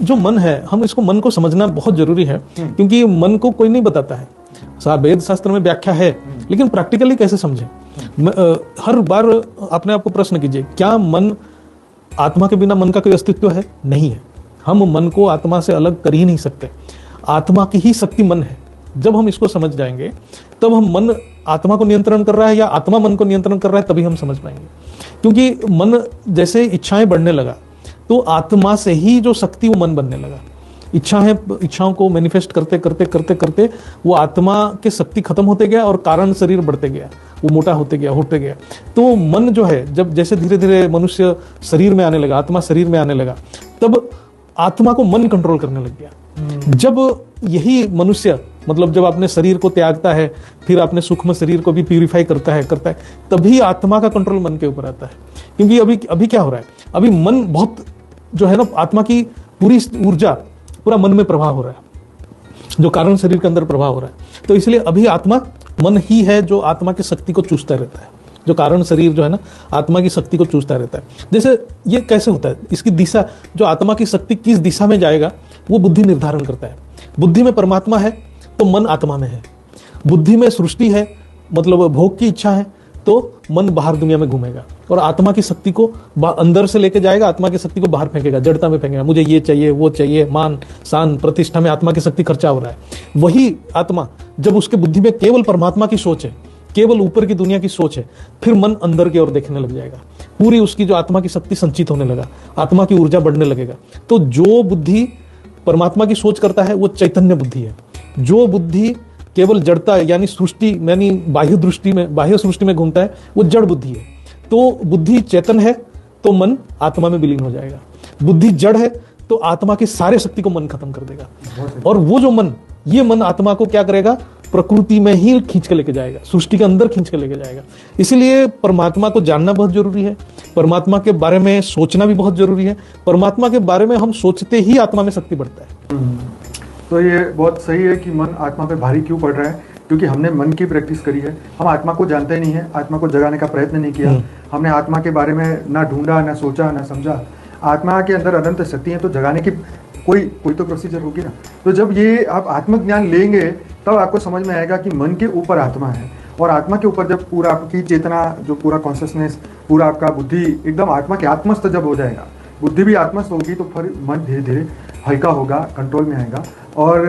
जो मन है, हम इसको मन को समझना बहुत जरूरी है, क्योंकि मन को कोई नहीं बताता है। वेद शास्त्र में व्याख्या है, लेकिन प्रैक्टिकली कैसे समझे। हर बार अपने आप को प्रश्न कीजिए, क्या मन, आत्मा के बिना मन का कोई अस्तित्व है? नहीं है। हम मन को आत्मा से अलग कर ही नहीं सकते। आत्मा की ही शक्ति मन है। जब हम इसको समझ जाएंगे, तब हम मन आत्मा को नियंत्रण कर रहा है या आत्मा मन को नियंत्रण कर रहा है, तभी हम समझ पाएंगे। क्योंकि मन जैसे इच्छाएं बढ़ने लगा, तो आत्मा से ही जो शक्ति वो मन बनने लगा। इच्छाओं को मैनिफेस्ट करते करते करते करते वो आत्मा के शक्ति खत्म होते गया और कारण शरीर बढ़ते गया, वो मोटा होते गया। तो मन जो है, जब जैसे धीरे धीरे मनुष्य शरीर में आने लगा, आत्मा शरीर में आने लगा, तब आत्मा को मन कंट्रोल करने लग गया। जब यही मनुष्य, मतलब जब अपने शरीर को त्यागता है, फिर अपने सूक्ष्म शरीर को भी प्यूरिफाई करता है, तभी आत्मा का कंट्रोल मन के ऊपर आता है। क्योंकि अभी क्या हो रहा है, अभी मन बहुत जो है ना, आत्मा की पूरी ऊर्जा पूरा मन में प्रवाह हो रहा है, जो कारण शरीर के अंदर प्रवाह हो रहा है। तो इसलिए अभी आत्मा, मन ही है जो आत्मा की शक्ति को चूसता रहता है, जो कारण शरीर जो है ना, आत्मा की शक्ति को चूसता रहता है। जैसे ये कैसे होता है, इसकी दिशा, जो आत्मा की शक्ति किस दिशा में जाएगा, वो बुद्धि निर्धारण करता है। बुद्धि में परमात्मा है तो मन आत्मा में है। बुद्धि में सृष्टि है, मतलब भोग की इच्छा है, तो मन बाहर दुनिया में घूमेगा और आत्मा की शक्ति को अंदर से लेके जाएगा, आत्मा की शक्ति को बाहर फेंकेगा, जड़ता में फेंकेगा। मुझे ये चाहिए, वो चाहिए, मान शान प्रतिष्ठा में आत्मा की शक्ति खर्चा हो रहा है। वही आत्मा, जब उसके बुद्धि में केवल परमात्मा की सोच है, केवल ऊपर की दुनिया की सोच है, फिर मन अंदर की ओर देखने लग जाएगा। पूरी उसकी जो आत्मा की शक्ति संचित होने लगा, आत्मा की ऊर्जा बढ़ने लगेगा। तो जो बुद्धि परमात्मा की सोच करता है, वो चैतन्य बुद्धि है। जो बुद्धि केवल जड़ता यानी सृष्टि, यानी बाह्य सृष्टि में घूमता है, वो जड़ बुद्धि है। तो बुद्धि चेतन है तो मन आत्मा में विलीन हो जाएगा। बुद्धि जड़ है तो आत्मा की सारे शक्ति को मन खत्म कर देगा। और वो जो मन, ये मन आत्मा को क्या करेगा, प्रकृति में ही खींच के लेके जाएगा, सृष्टि के अंदर खींच के लेके जाएगा। इसलिए परमात्मा को जानना बहुत जरूरी है, परमात्मा के बारे में सोचना भी बहुत जरूरी है। परमात्मा के बारे में हम सोचते ही आत्मा में शक्ति बढ़ता है। तो ये बहुत सही है कि मन आत्मा पे भारी क्यों पड़ रहा है, क्योंकि हमने मन की प्रैक्टिस करी है। हम आत्मा को जानते नहीं है, आत्मा को जगाने का प्रयत्न नहीं किया। हमने आत्मा के बारे में ना ढूंढा, ना सोचा, ना समझा। आत्मा के अंदर अनंत शक्ति है, तो जगाने की कोई तो प्रोसीजर होगी ना। तो जब ये आप आत्मज्ञान लेंगे, तब आपको समझ में आएगा कि मन के ऊपर आत्मा है, और आत्मा के ऊपर जब पूरा आपकी चेतना, जो पूरा कॉन्शियसनेस, पूरा आपका बुद्धि एकदम आत्मा के आत्मस्थ जब हो जाएगा, बुद्धि भी आत्मस्थ होगी, तो फिर मन धीरे धीरे हल्का होगा, कंट्रोल में आएगा। और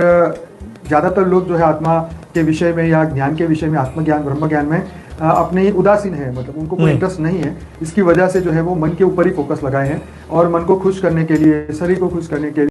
ज़्यादातर लोग जो है आत्मा के विषय में या ज्ञान के विषय में, आत्मज्ञान ब्रह्म ज्ञान में अपने उदासीन है, मतलब उनको कोई इंटरेस्ट नहीं है। इसकी वजह से जो है वो मन के ऊपर ही फोकस लगाए हैं, और मन को खुश करने के लिए, शरीर को खुश करने के लिए